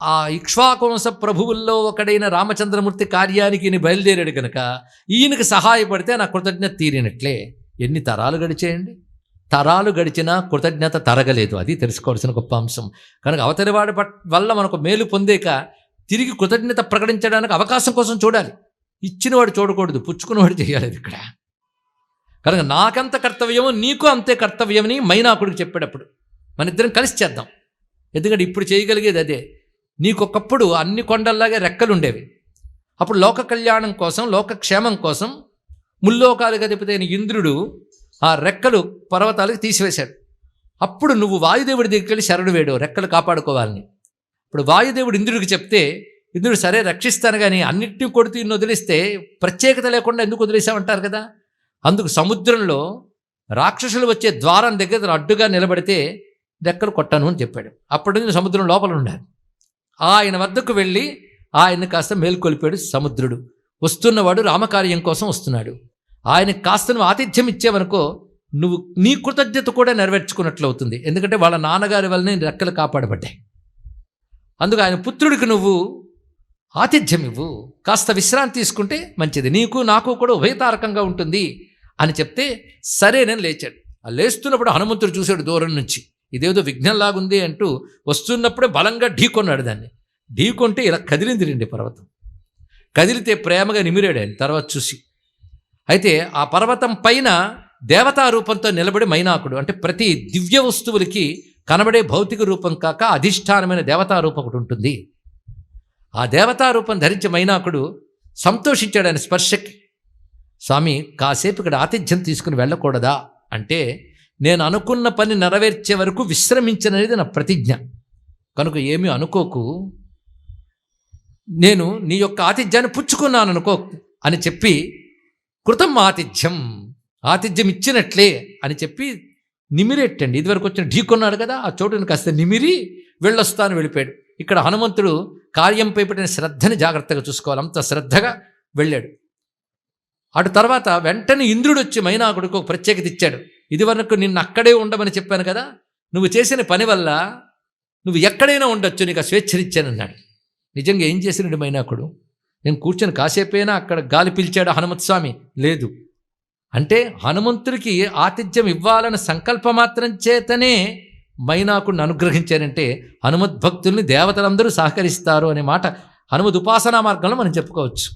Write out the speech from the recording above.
ఆ ఇక్ష్వాకువంశ ప్రభువుల్లో ఒకడైన రామచంద్రమూర్తి కార్యానికి ఈయన బయలుదేరాడు కనుక ఈయనకి సహాయపడితే నా కృతజ్ఞత తీరినట్లే. ఎన్ని తరాలు గడిచేయండి, తరాలు గడిచినా కృతజ్ఞత తరగలేదు. అది తెలుసుకోవాల్సిన గొప్ప అంశం. కనుక అవతలివాడి వల్ల మనకు మేలు పొందేక తిరిగి కృతజ్ఞత ప్రకటించడానికి అవకాశం కోసం చూడాలి. ఇచ్చినవాడు చూడకూడదు, పుచ్చుకున్నవాడు చేయాలి ఇక్కడ. కనుక నాకెంత కర్తవ్యమో నీకు అంతే కర్తవ్యమని మైనాకుడికి చెప్పేటప్పుడు మన ఇద్దరం కలిసి చేద్దాం. ఎందుకంటే ఇప్పుడు చేయగలిగేది అదే. నీకొకప్పుడు అన్ని కొండల్లాగే రెక్కలు ఉండేవి. అప్పుడు లోక కళ్యాణం కోసం, లోకక్షేమం కోసం ముల్లోకాలుగా తిప్పితేన ఇంద్రుడు ఆ రెక్కలు పర్వతాలకు తీసివేశాడు. అప్పుడు నువ్వు వాయుదేవుడి దగ్గరికి వెళ్ళి శరణు వేడు రెక్కలు కాపాడుకోవాలని. ఇప్పుడు వాయుదేవుడు ఇంద్రుడికి చెప్తే ఇంద్రుడు సరే రక్షిస్తాను కానీ అన్నింటినీ కొడుతూ ఇన్ని వదిలేస్తే ప్రత్యేకత లేకుండా ఎందుకు వదిలేసామంటారు కదా. అందుకు సముద్రంలో రాక్షసులు వచ్చే ద్వారం దగ్గర అడ్డుగా నిలబడితే రెక్కలు కొట్టాను అని చెప్పాడు. అప్పటి నుంచి సముద్రం లోపల ఉండాలి. ఆయన వద్దకు వెళ్ళి ఆయన్ని కాస్త మేల్కొల్పాడు సముద్రుడు. వస్తున్నవాడు రామకార్యం కోసం వస్తున్నాడు. ఆయనకు కాస్త నువ్వు ఆతిథ్యం ఇచ్చేవనుకో నువ్వు నీ కృతజ్ఞత కూడా నెరవేర్చుకున్నట్లు అవుతుంది. ఎందుకంటే వాళ్ళ నాన్నగారి వల్లనే రెక్కలు కాపాడబడ్డాయి. అందుకు ఆయన పుత్రుడికి నువ్వు ఆతిథ్యం ఇవ్వు, కాస్త విశ్రాంతి తీసుకుంటే మంచిది, నీకు నాకు కూడా ఉభయతారకంగా ఉంటుంది అని చెప్తే సరేనని లేచాడు. ఆ లేస్తున్నప్పుడు హనుమంతుడు చూశాడు దూరం నుంచి. ఇదేదో విఘ్నంలాగుంది అంటూ వస్తున్నప్పుడే బలంగా ఢీకొన్నాడు. దాన్ని ఢీకొంటే ఇలా కదిలింది రండి పర్వతం. కదిలితే ప్రేమగా నిమిరాడు ఆయన తర్వాత చూసి. అయితే ఆ పర్వతం పైన దేవతా రూపంతో నిలబడి మైనాకుడు, అంటే ప్రతి దివ్య వస్తువులకి కనబడే భౌతిక రూపం కాక అధిష్టానమైన దేవతా రూపం ఒకటి ఉంటుంది. ఆ దేవతా రూపం ధరించి మైనాకుడు సంతోషించాడు ఆయన స్పర్శకి. స్వామి కాసేపు ఇక్కడ ఆతిథ్యం తీసుకుని వెళ్ళకూడదా అంటే, నేను అనుకున్న పని నెరవేర్చే వరకు విశ్రమించననేది నా ప్రతిజ్ఞ. కనుక ఏమీ అనుకోకు, నేను నీ యొక్క ఆతిథ్యాన్ని పుచ్చుకున్నాను అనుకో అని చెప్పి కృతం ఆతిథ్యం ఇచ్చినట్లే అని చెప్పి నిమిరెట్టండి. ఇదివరకు వచ్చిన ఢీకొన్నాడు కదా, ఆ చోటుని కాస్త నిమిరి వెళ్ళొస్తాను వెళ్ళిపోయాడు. ఇక్కడ హనుమంతుడు కార్యంపై పెట్టిన శ్రద్ధని జాగ్రత్తగా చూసుకోవాలి. అంత శ్రద్ధగా వెళ్ళాడు. అటు తర్వాత వెంటనే ఇంద్రుడు వచ్చి మైనాకుడికి ఒక ప్రత్యేకత ఇచ్చాడు. ఇదివరకు నిన్ను అక్కడే ఉండమని చెప్పాను కదా, నువ్వు చేసిన పని వల్ల నువ్వు ఎక్కడైనా ఉండొచ్చు, నీకు ఆ స్వేచ్ఛనిచ్చానన్నాడు. నిజంగా ఏం చేసినాడు మైనాకుడు? నేను కూర్చొని కాసేపైనా అక్కడ గాలి పిలిచాడు హనుమత్ స్వామి? లేదు. అంటే హనుమంతుడికి ఆతిథ్యం ఇవ్వాలన్న సంకల్పమాత్రం చేతనే మైనాకుడిని అనుగ్రహించారంటే హనుమద్భక్తుల్ని దేవతలందరూ సహకరిస్తారు అనే మాట హనుమద్ ఉపాసనా మార్గంలో మనం చెప్పుకోవచ్చు.